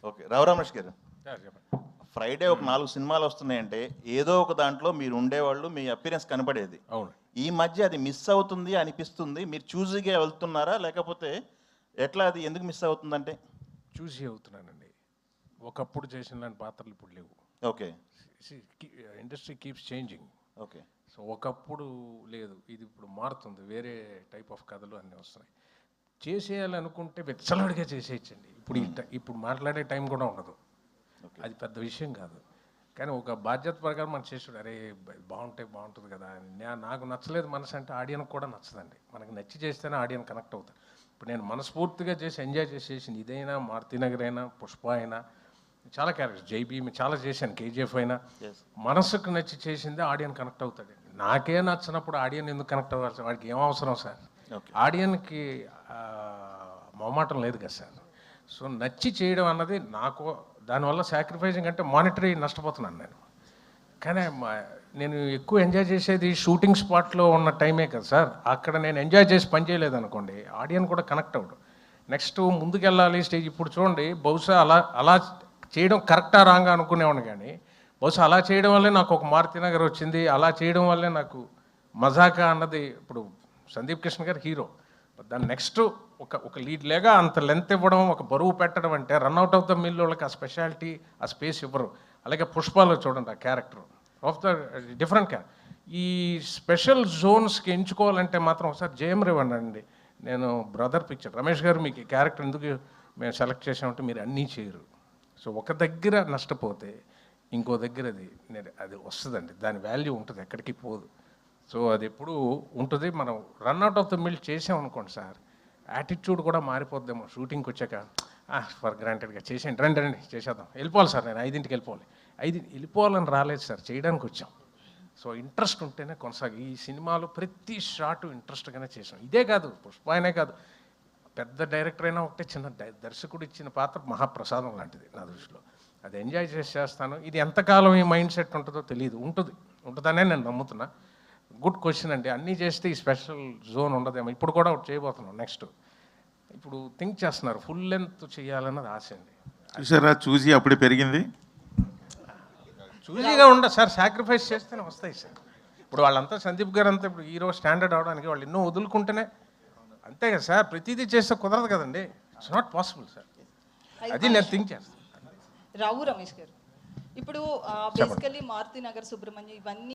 Okay. Rao Ramesh గారు, చెప్పండి. Friday ఒక 4 సినిమాలు వస్తున్నాయంటే ఏదో ఒక దాంట్లో మీరు ఉండేవాళ్ళు, మీ అపియరెన్స్ కనపడేది. అవును. ఈ మధ్య అది మిస్ అవుతుంది అనిపిస్తుంది. మీరు చూజీగా వెళ్తున్నారా, లేకపోతే ఎట్లా, అది ఎందుకు మిస్ అవుతుందంటే? చూసి అవుతున్నానండి. ఒకప్పుడు చేసిన లాంటి పాత్రలు ఇప్పుడు లేవు. Okay. Industry keeps changing. Okay. So ఒకప్పుడు లేదు, ఇది ఇప్పుడు మారుతుంది. వేరే టైప్ ఆఫ్ కథలు అన్నీ వస్తున్నాయి. చేసేయాలనుకుంటే వెచ్చలడిగా చేసేయచ్చండి. ఇప్పుడు మాట్లాడే టైం కూడా ఉండదు. అది పెద్ద విషయం కాదు. కానీ ఒక బాధ్యత ప్రకారం మనం చేసాడు, అరే బాగుంటుంది కదా అని. నాకు నచ్చలేదు మనసు అంటే ఆడియన్కి కూడా నచ్చదండి. మనకి నచ్చి చేస్తేనే ఆడియన్ కనెక్ట్ అవుతారు. ఇప్పుడు నేను మనస్ఫూర్తిగా చేసి ఎంజాయ్ చేసేసింది ఇదైనా, మారుతినగర్ అయినా, పుష్ప అయినా, చాలా క్యారెక్టర్స్, జైబీ చాలా చేశాను, కేజీఎఫ్ అయినా. మనసుకు నచ్చి చేసిందే ఆడియన్ కనెక్ట్ అవుతాడు. నాకే నచ్చినప్పుడు ఆడియన్ ఎందుకు కనెక్ట్ అవ్వాలి? వాడికి ఏం అవసరం సార్? ఆడియన్కి మొహమాటం లేదు కదా సార్. సో నచ్చి చేయడం అన్నది నాకు, దానివల్ల సాక్రిఫైజింగ్ అంటే మానిటరీ నష్టపోతున్నాను నేను. కానీ నేను ఎక్కువ ఎంజాయ్ చేసేది షూటింగ్ స్పాట్లో ఉన్న టైమే కదా సార్. అక్కడ నేను ఎంజాయ్ చేసి పని చేయలేదు అనుకోండి, ఆడియన్ కూడా కనెక్ట్ అవ్వడు. నెక్స్ట్ ముందుకెళ్ళాలి స్టేజ్. ఇప్పుడు చూడండి, బహుశా అలా చేయడం కరెక్టా రాంగా అనుకునేవాడిని, కానీ బహుశా అలా చేయడం వల్లే నాకు ఒక మారుతినగర్ వచ్చింది. అలా చేయడం వల్లే నాకు మజాకా అన్నది. ఇప్పుడు సందీప్ కిషన్ గారు హీరో, దాని నెక్స్ట్ ఒక లీడ్ లేగా అంత లెంత్ ఇవ్వడం, ఒక బరువు పెట్టడం అంటే రన్అట్ ఆఫ్ ద మిల్ వాళ్ళకి ఆ స్పెషాలిటీ, ఆ స్పేస్ ఇవ్వరు. అలాగే పుష్పాలో చూడండి, ఆ character of the different character. ఈ స్పెషల్ జోన్స్కి ఎంచుకోవాలంటే మాత్రం ఒకసారి జయం రేవండి. నేను బ్రదర్ పిక్చర్ రమేష్ గారు మీకు ఈ క్యారెక్టర్ ఎందుకు మేము సెలెక్ట్ చేసామంటే మీరు అన్నీ చేయరు. సో ఒక దగ్గర నష్టపోతే ఇంకో దగ్గర అది వస్తుందండి, దాని వాల్యూ ఉంటుంది, ఎక్కడికి పోదు. సో అది ఎప్పుడు ఉంటుంది. మనం రన్అట్ ఆఫ్ ద మిల్ చేసామనుకోండి సార్, యాటిట్యూడ్ కూడా మారిపోద్దేమో. షూటింగ్కి వచ్చాక ఫర్ గ్రాంటెడ్గా చేసేయండి, రండి చేసేద్దాం, వెళ్ళిపోవాలి సార్, నేను 5ంటికి వెళ్ళిపోవాలి. 5 వెళ్ళిపోవాలని రాలేదు సార్, చేయడానికి వచ్చాం. సో ఇంట్రెస్ట్ ఉంటేనే కొనసాగి. ఈ సినిమాలో ప్రతి షాటు ఇంట్రెస్ట్గానే చేసాం. ఇదే కాదు, పుష్ప అయినే కాదు, పెద్ద డైరెక్టర్ అయినా ఒకటే, చిన్న దర్శకుడు ఇచ్చిన పాత్ర మహాప్రసాదం లాంటిది నా దృష్టిలో. అది ఎంజాయ్ చేస్తాను. ఇది ఎంతకాలం ఈ మైండ్ సెట్ ఉంటుందో తెలియదు. ఉంటుందనే నేను నమ్ముతున్నా. గుడ్ క్వశ్చన్ అండి. అన్నీ చేస్తే ఈ స్పెషల్ జోన్ ఉండదేమో. ఇప్పుడు కూడా ఒకటి చేయబోతున్నాం నెక్స్ట్. ఇప్పుడు థింక్ చేస్తున్నారు, ఫుల్ లెంత్ చేయాలన్నది ఆశ అండి. చూసారా, చూసి అప్పుడే పెరిగింది. చూజీగా ఉండ సార్, సాక్రిఫైస్ చేస్తేనే వస్తాయి సార్. ఇప్పుడు వాళ్ళంతా సందీప్ గారు అంతా ఇప్పుడు హీరో స్టాండర్డ్ అవడానికి వాళ్ళు ఎన్నో వదులుకుంటేనే, అంతే కదా సార్. ప్రతిదీ చేస్తే కుదరదు కదండి. It's not possible sir. అది నేను థింక్ చేస్తాను. రావు రమేష్ గారు, ఇప్పుడు బేసికల్లీ మారుతినగర్, సుబ్రహ్మణ్యం ఇవన్నీ